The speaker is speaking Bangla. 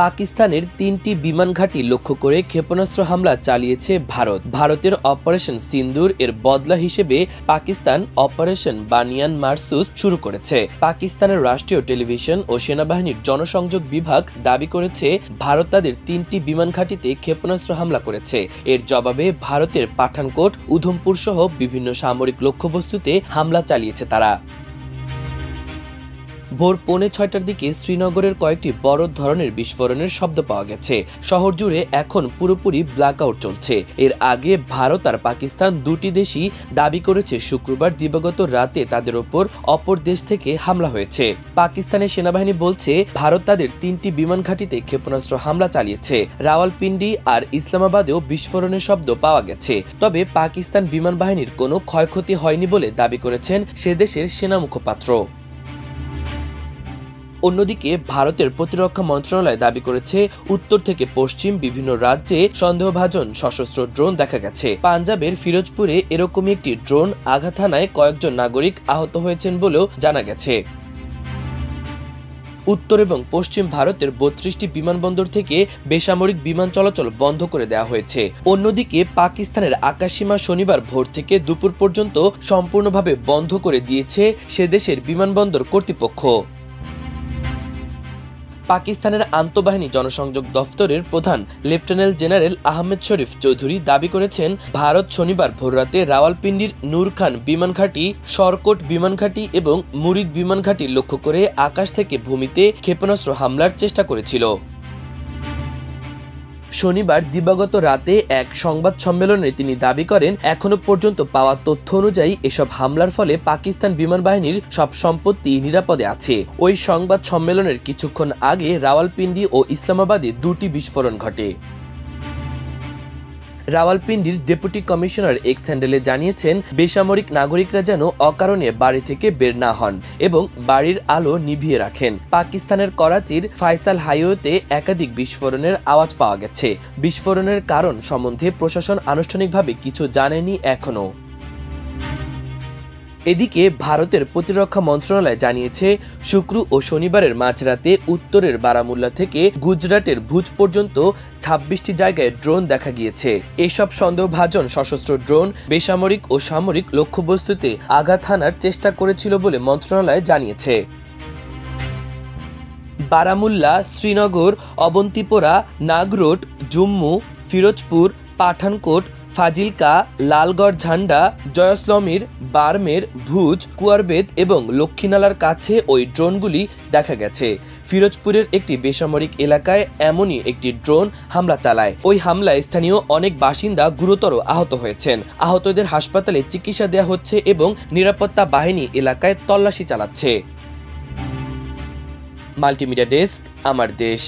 পাকিস্তানের ৩টি বিমান ঘাঁটি লক্ষ্য করে ক্ষেপণাস্ত্র হামলা চালিয়েছে ভারত। ভারতের অপারেশন সিন্দুর এর বদলা হিসেবে পাকিস্তান অপারেশন বানিয়ান মারসুস শুরু করেছে। পাকিস্তানের রাষ্ট্রীয় টেলিভিশন ও সেনাবাহিনীর জনসংযোগ বিভাগ দাবি করেছে ভারত তাদের ৩টি বিমান ঘাঁটিতে ক্ষেপণাস্ত্র হামলা করেছে। এর জবাবে ভারতের পাঠানকোট, উধমপুর সহ বিভিন্ন সামরিক লক্ষ্যবস্তুতে হামলা চালিয়েছে তারা। ভোর 5:45টার দিকে শ্রীনগরের কয়েকটি বড় ধরনের বিস্ফোরণের শব্দ পাওয়া গেছে। শহর জুড়ে এখন পুরোপুরি ব্ল্যাকআউট চলছে। এর আগে ভারত আর পাকিস্তান দুটি দেশই দাবি করেছে শুক্রবার দিবাগত রাতে তাদের ওপর অপর দেশ থেকে হামলা হয়েছে। পাকিস্তানের সেনাবাহিনী বলছে ভারত তাদের 3টি বিমান ঘাঁটিতে ক্ষেপণাস্ত্র হামলা চালিয়েছে। রাওয়ালপিন্ডি আর ইসলামাবাদেও বিস্ফোরণের শব্দ পাওয়া গেছে। তবে পাকিস্তান বিমান বাহিনীর কোনো ক্ষয়ক্ষতি হয়নি বলে দাবি করেছেন সে দেশের সেনা মুখপাত্র। অন্যদিকে ভারতের প্রতিরক্ষা মন্ত্রণালয় দাবি করেছে উত্তর থেকে পশ্চিম বিভিন্ন রাজ্যে সন্দেহভাজন সশস্ত্র ড্রোন দেখা গেছে। পাঞ্জাবের ফিরোজপুরে এরকমই একটি ড্রোন আঘাত হানায় কয়েকজন নাগরিক আহত হয়েছেন বলেও জানা গেছে। উত্তর এবং পশ্চিম ভারতের 32টি বিমানবন্দর থেকে বেসামরিক বিমান চলাচল বন্ধ করে দেওয়া হয়েছে। অন্যদিকে পাকিস্তানের আকাশসীমা শনিবার ভোর থেকে দুপুর পর্যন্ত সম্পূর্ণভাবে বন্ধ করে দিয়েছে সে দেশের বিমানবন্দর কর্তৃপক্ষ। পাকিস্তানের আন্তঃবাহিনী জনসংযোগ দফতরের প্রধান লেফটেন্যান্ট জেনারেল আহমেদ শরীফ চৌধুরী দাবি করেছেন ভারত শনিবার ভোররাতে রাওয়ালপিন্ডির নূর খান বিমান ঘাঁটি, শরকোট বিমান ঘাঁটি এবং মুরিদ বিমান ঘাঁটি লক্ষ্য করে আকাশ থেকে ভূমিতে ক্ষেপণাস্ত্র হামলার চেষ্টা করেছিল। শনিবার দিবাগত রাতে এক সংবাদ সম্মেলনে তিনি দাবি করেন এখনো পর্যন্ত পাওয়া তথ্য অনুযায়ী এসব হামলার ফলে পাকিস্তান বিমান বাহিনীর সব সম্পত্তি নিরাপদে আছে। ওই সংবাদ সম্মেলনের কিছুক্ষণ আগে রাওয়ালপিন্ডি ও ইসলামাবাদে 2টি বিস্ফোরণ ঘটে। রাওয়ালপিন্ডির ডেপুটি কমিশনার এক্স হ্যান্ডেলে জানিয়েছেন বেসামরিক নাগরিকরা যেন অকারণে বাড়ি থেকে বের না হন এবং বাড়ির আলো নিভিয়ে রাখেন। পাকিস্তানের করাচির ফাইসাল হাইওয়েতে একাধিক বিস্ফোরণের আওয়াজ পাওয়া গেছে। বিস্ফোরণের কারণ সম্বন্ধে প্রশাসন আনুষ্ঠানিকভাবে কিছু জানেনি এখনো। এদিকে ভারতের প্রতিরক্ষা মন্ত্রণালয় জানিয়েছে শুক্র ও শনিবারের মাঝরাতে উত্তরের বারামুল্লা থেকে গুজরাটের ভুজ পর্যন্ত 26টি জায়গায় ড্রোন দেখা গিয়েছে। এসব সন্দেহভাজন সশস্ত্র ড্রোন বেসামরিক ও সামরিক লক্ষ্যবস্তুতে আঘাত হানার চেষ্টা করেছিল বলে মন্ত্রণালয় জানিয়েছে। বারামুল্লা, শ্রীনগর, অবন্তিপোরা, নাগরোড, জম্মু, ফিরোজপুর, পাঠানকোট, ফাজিলকা, লালগড় ঝান্ডা, জয়সলমীর, বারমের, ভুজ, কুয়ারবেদ এবং লক্ষ্মীনালার কাছে ওই ড্রোনগুলি দেখা গেছে। ফিরোজপুরের একটি বেসামরিক এলাকায় এমনই একটি ড্রোন হামলা চালায়। ওই হামলায় স্থানীয় অনেক বাসিন্দা গুরুতর আহত হয়েছেন। আহতদের হাসপাতালে চিকিৎসা দেওয়া হচ্ছে এবং নিরাপত্তা বাহিনী এলাকায় তল্লাশি চালাচ্ছে। মাল্টিমিডিয়া ডেস্ক, আমার দেশ।